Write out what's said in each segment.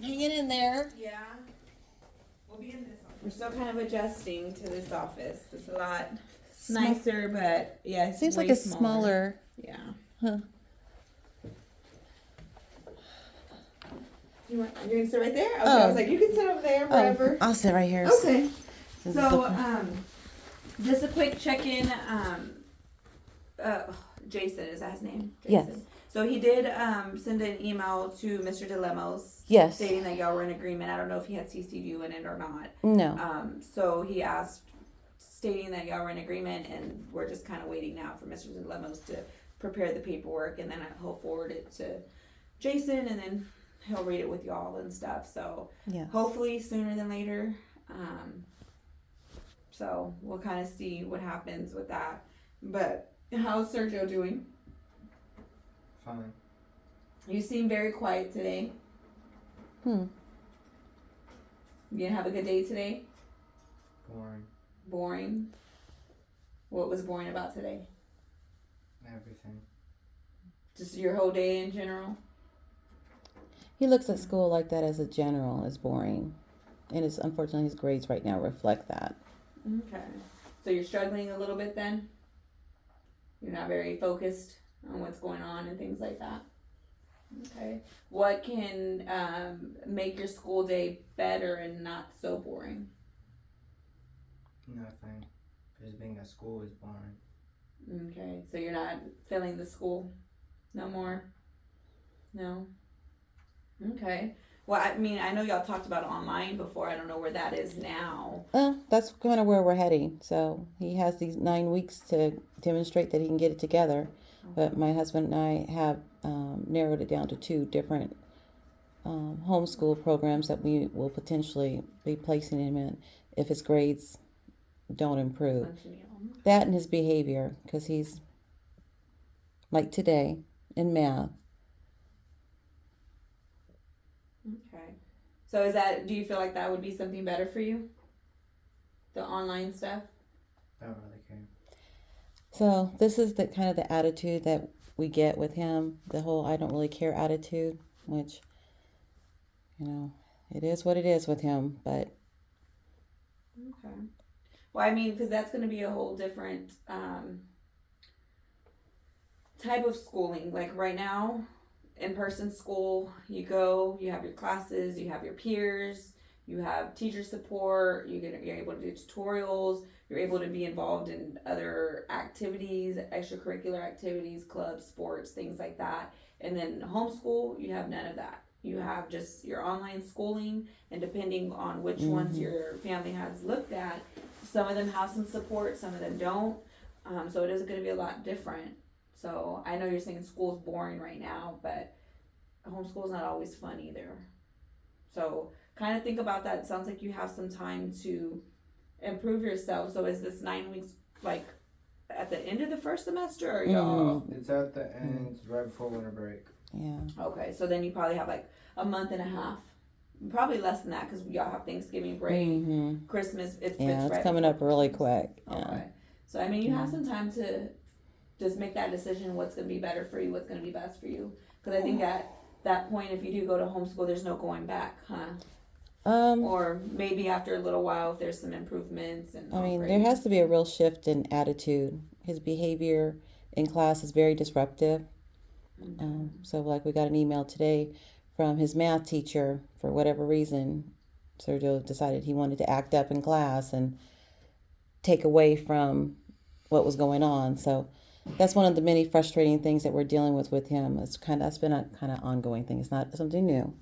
Hanging in there. Yeah. We'll be in this office. We're still kind of adjusting to this office. It's a lot nicer, but yeah, it's Seems way like it's smaller. Yeah. Huh. You're gonna sit right there? Okay, Oh. I was like, you can sit over there wherever. I'll sit right here. Okay. This is So, different. just a quick check-in. Jason, is that his name? Yes. Jason. So he did send an email to Mr. Dilemos Yes. stating that y'all were in agreement. I don't know if he had CC'd you in it or not. No. So he asked, stating that y'all were in agreement, and we're just kind of waiting now for Mr. Dilemos to prepare the paperwork, and then he'll forward it to Jason, and then he'll read it with y'all and stuff. So Yeah. hopefully sooner than later. So we'll kind of see what happens with that. But how's Sergio doing? Fine. You seem very quiet today. Hmm. You didn't have a good day today? Boring. Boring? What was boring about today? Everything. Just your whole day in general? He looks at school like that as a general is boring, and it's unfortunately his grades right now reflect that. Okay. So you're struggling a little bit then? You're not very focused on what's going on and things like that? Okay. What can make your school day better and not so boring? Nothing. Just being at school is boring. Okay. So you're not feeling the school no more? No? Okay. Well, I mean, I know y'all talked about online before. I don't know where that is now. That's kind of where we're heading. So he has these 9 weeks to demonstrate that he can get it together. But my husband and I have narrowed it down to 2 different homeschool programs that we will potentially be placing him in if his grades don't improve. That and his behavior, because he's like today in math. Okay. So is that, do you feel like that would be something better for you? The online stuff? I don't really care. So this is the kind of the attitude that we get with him, the whole I don't really care attitude, which, you know, it is what it is with him, but. Okay. Well, I mean, because that's going to be a whole different type of schooling. Like right now, in-person school, you go, you have your classes, you have your peers, you have teacher support, you're able to do tutorials, you're able to be involved in other activities, extracurricular activities, clubs, sports, things like that. And then homeschool, you have none of that. You have just your online schooling, and depending on which ones your family has looked at, some of them have some support, some of them don't. So it is going to be a lot different. So I know you're saying school's boring right now, but homeschool's not always fun either. So kind of think about that. It sounds like you have some time to improve yourself. So is this 9 weeks like at the end of the first semester, or y'all? It's at the end, right before winter break. Yeah. Okay, so then you probably have like a month and a half. Probably less than that because y'all have Thanksgiving break, Christmas. It's right coming up really quick. Yeah. Okay, so I mean, you have some time to just make that decision. What's going to be better for you? What's going to be best for you? Because I think at that point, if you do go to homeschool, there's no going back, huh? Or maybe after a little while, if there's some improvements and. I mean, there has to be a real shift in attitude. His behavior in class is very disruptive. So, like, we got an email today from his math teacher. For whatever reason, Sergio decided he wanted to act up in class and take away from what was going on. So that's one of the many frustrating things that we're dealing with him. That's been a kind of ongoing thing. It's not something new.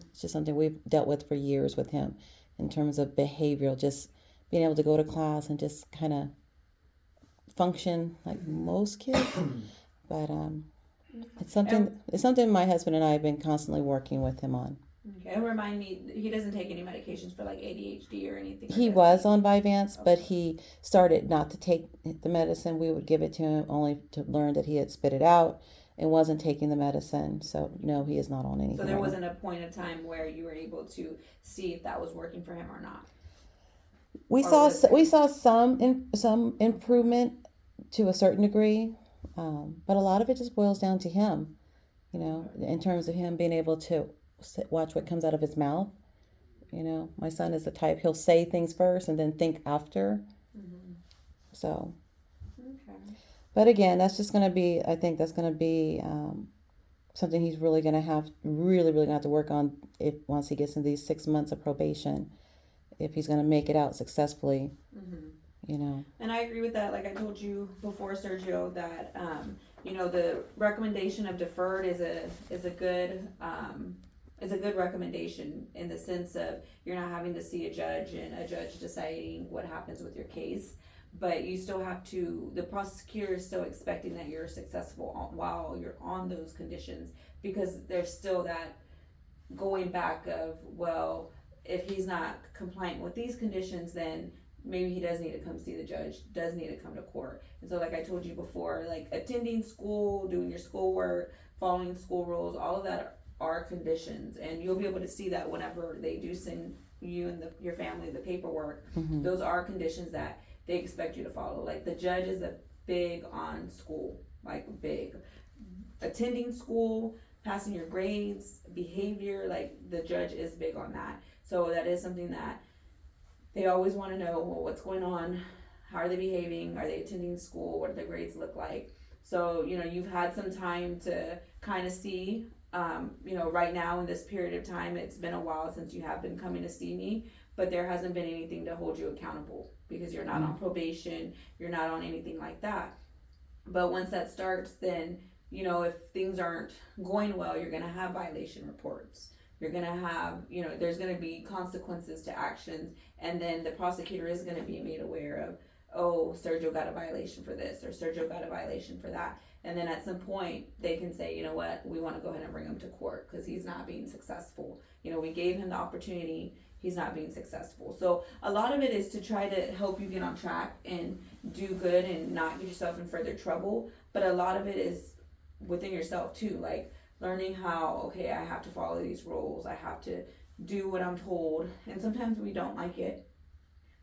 It's just something we've dealt with for years with him in terms of behavioral, just being able to go to class and just kind of function like most kids. But it's something my husband and I have been constantly working with him on. Okay, and remind me, he doesn't take any medications for like ADHD or anything. He was on Vyvanse, but he started not to take the medicine. We would give it to him only to learn that he had spit it out and wasn't taking the medicine. So no, he is not on anything. So there wasn't a point of time where you were able to see if that was working for him or not. We saw some improvement to a certain degree, but a lot of it just boils down to him. You know, in terms of him being able to watch what comes out of his mouth. You know, my son is the type, he'll say things first and then think after. So, Okay. but again, that's just going to be, I think that's going to be something he's really going to have, really going to have to work on if once he gets in these 6 months of probation, if he's going to make it out successfully, you know. And I agree with that. Like I told you before, Sergio, that you know, the recommendation of deferred is a good recommendation in the sense of you're not having to see a judge and a judge deciding what happens with your case, but you still have to. The prosecutor is still expecting that you're successful while you're on those conditions, because there's still that going back of, well, if he's not compliant with these conditions, then maybe he does need to come see the judge, does need to come to court. And so like I told you before, like attending school, doing your schoolwork, following school rules, all of that are conditions, and you'll be able to see that whenever they do send you and your family the paperwork. Those are conditions that they expect you to follow. Like the judge is a big on school, like big. Attending school, passing your grades, behavior, like the judge is big on that. So that is something that they always want to know, well, what's going on? How are they behaving? Are they attending school? What do their grades look like? So, you know, you've had some time to kind of see, you know, right now in this period of time, it's been a while since you have been coming to see me, but there hasn't been anything to hold you accountable because you're not on probation, you're not on anything like that. But once that starts, then, you know, if things aren't going well, you're going to have violation reports. You're going to have, you know, there's going to be consequences to actions, and then the prosecutor is going to be made aware of, oh, Sergio got a violation for this, or Sergio got a violation for that. And then at some point, they can say, you know what, we want to go ahead and bring him to court because he's not being successful. You know, we gave him the opportunity, he's not being successful. So a lot of it is to try to help you get on track and do good and not get yourself in further trouble. But a lot of it is within yourself too, like learning how, okay, I have to follow these rules, I have to do what I'm told, and sometimes we don't like it,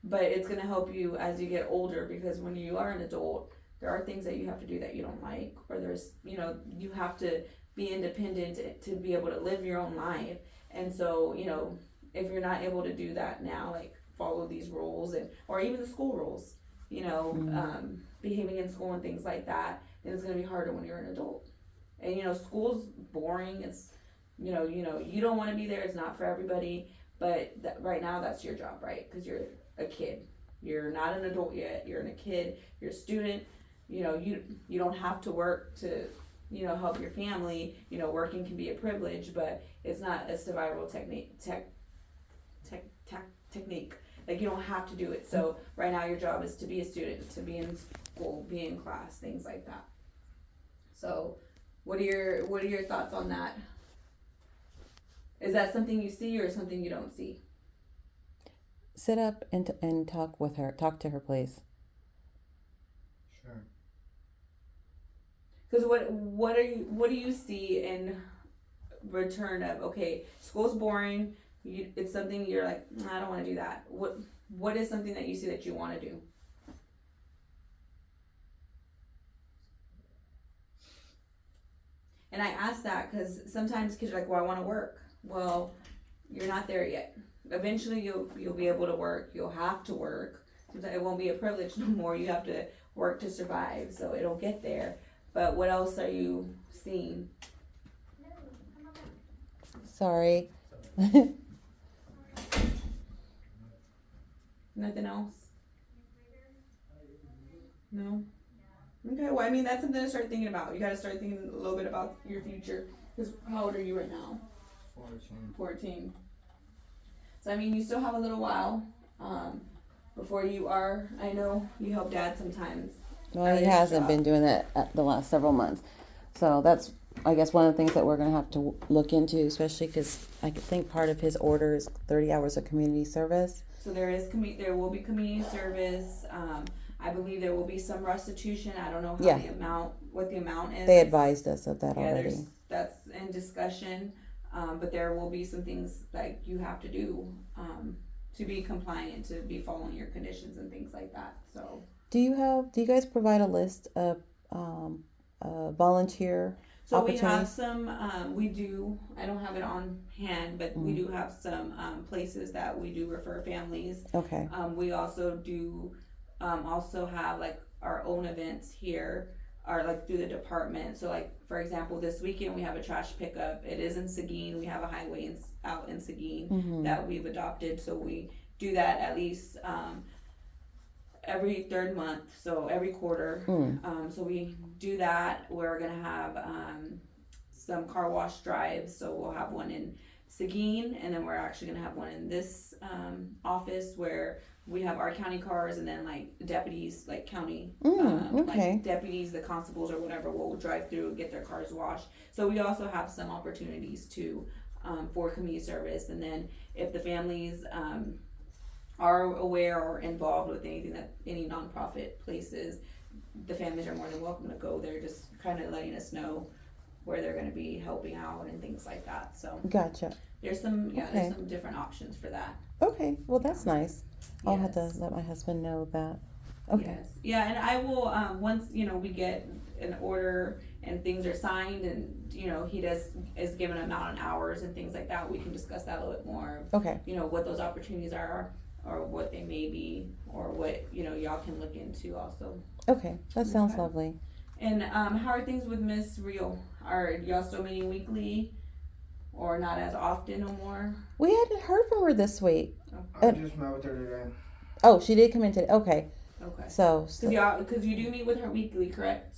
but it's going to help you as you get older, because when you are an adult, there are things that you have to do that you don't like, or there's, you know, you have to be independent to be able to live your own life. And so, you know, if you're not able to do that now, like follow these rules, and or even the school rules, you know, behaving in school and things like that, then it's going to be harder when you're an adult. And you know, school's boring. It's, you know, you don't want to be there. It's not for everybody. But right now, that's your job, right? Because you're a kid. You're not an adult yet. You're a kid. You're a student. You know, you don't have to work to, you know, help your family. You know, working can be a privilege, but it's not a survival technique. Like you don't have to do it. So right now, your job is to be a student, to be in school, be in class, things like that. So. What are your thoughts on that? Is that something you see or something you don't see? Sit up and talk with her. Talk to her, please. Sure. Because what do you see in return of, okay, school's boring. It's something you're like, I don't want to do that. What is something that you see that you want to do? And I ask that because sometimes kids are like, well, I want to work. Well, you're not there yet. Eventually you'll be able to work. You'll have to work. It won't be a privilege no more. You have to work to survive. So it'll get there. But what else are you seeing? Sorry. Nothing else? No? Okay, well, I mean, that's something to start thinking about. You got to start thinking a little bit about your future. Because how old are you right now? 14. So, I mean, you still have a little while before you are. I know you help Dad sometimes. Well, he hasn't been doing that the last several months. So that's, I guess, one of the things that we're going to have to look into, especially because I think part of his order is 30 hours of community service. So there will be community service. I believe there will be some restitution. I don't know what the amount is. They advised us of that already. That's in discussion. But there will be some things like you have to do to be compliant, to be following your conditions and things like that. So do you guys provide a list of volunteer So we have opportunities? some, I don't have it on hand, but we do have some places that we do refer families. Okay. We also do also have like our own events here, or like through the department. So like for example, this weekend we have a trash pickup. It is in Seguin. We have a highway out in Seguin that we've adopted. So we do that at least every third month, so every quarter. So we do that. We're gonna have some car wash drives. So we'll have one in Seguin, and then we're actually gonna have one in this office where we have our county cars, and then like deputies, like county, okay. like deputies, the constables or whatever, will drive through and get their cars washed. So we also have some opportunities to for community service, and then if the families are aware or involved with anything that any nonprofit places, the families are more than welcome to go there, just kind of letting us know where they're going to be helping out and things like that. So Gotcha. there's some Okay. there's some different options for that. Okay. Well, that's nice. I'll have to Yes. let my husband know that. Okay. Yes. Yeah, and I will once we get an order and things are signed, and he is given an amount of hours and things like that, we can discuss that a little bit more. Okay. What those opportunities are, or what they may be, or what y'all can look into also. Okay. That sounds Okay. lovely. And how are things with Miss Real? Are y'all still meeting weekly, or not as often no more? We hadn't heard from her this week. I just met with her today. Oh, she did come in today. Okay. Okay. So, Because you do meet with her weekly, correct?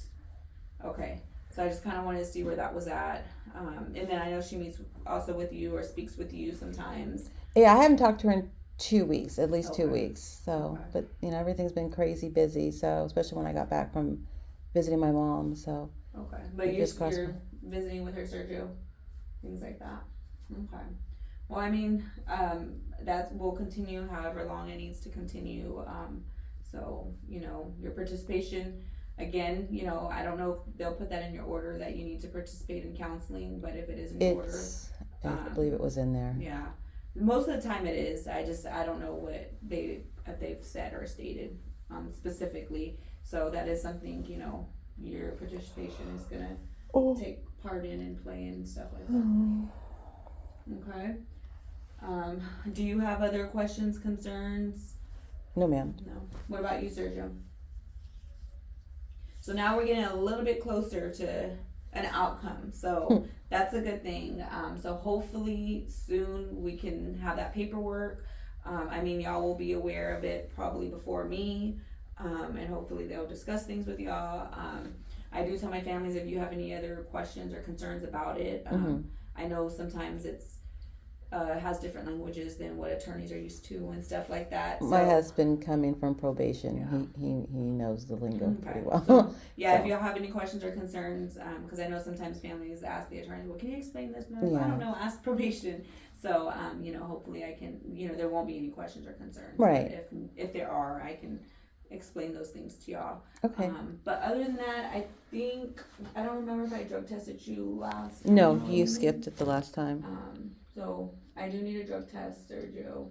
Okay. So I just kind of wanted to see where that was at. And then I know she meets also with you or speaks with you sometimes. yeah, I haven't talked to her in 2 weeks, at least 2 Okay. weeks. So, Okay. but everything's been crazy busy. So, especially when I got back from visiting my mom. So, Okay. But It just cost you're visiting with her, Sergio? Things like that. Okay. Well, I mean, that will continue however long it needs to continue. So, your participation, again, I don't know if they'll put that in your order that you need to participate in counseling, but if it is in your order, I believe it was in there. yeah. Most of the time it is. I don't know what if they've said or stated specifically. So that is something, your participation is gonna Oh. take part in and play in and stuff like that. Okay. Do you have other questions, concerns? No, ma'am. No. What about you, Sergio? So now we're getting a little bit closer to an outcome. So that's a good thing. So hopefully soon we can have that paperwork. Y'all will be aware of it probably before me. And hopefully they'll discuss things with y'all. I do tell my families if you have any other questions or concerns about it. I know sometimes it's has different languages than what attorneys are used to and stuff like that. My So- husband coming from probation, Yeah. he knows the lingo Okay. pretty well. So, yeah, So- if y'all have any questions or concerns, because I know sometimes families ask the attorneys, well, can you explain this? No, I Yeah. don't know, ask probation. So, hopefully I can, there won't be any questions or concerns. Right. But if there are, I can explain those things to y'all. Okay. But other than that, I don't remember if I drug tested you last No, time. you skipped it the last time. So I do need a drug test, Sergio.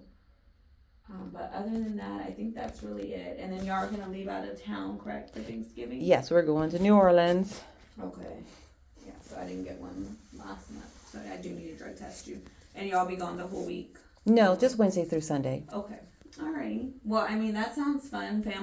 But other than that, I think that's really it. And then y'all are gonna leave out of town, correct, for Thanksgiving? Yes, we're going to New Orleans. Okay. Yeah, so I didn't get one last month, so I do need to drug test you. And y'all be gone the whole week? No, just Wednesday through Sunday. Okay. Alrighty. Well, that sounds fun. Family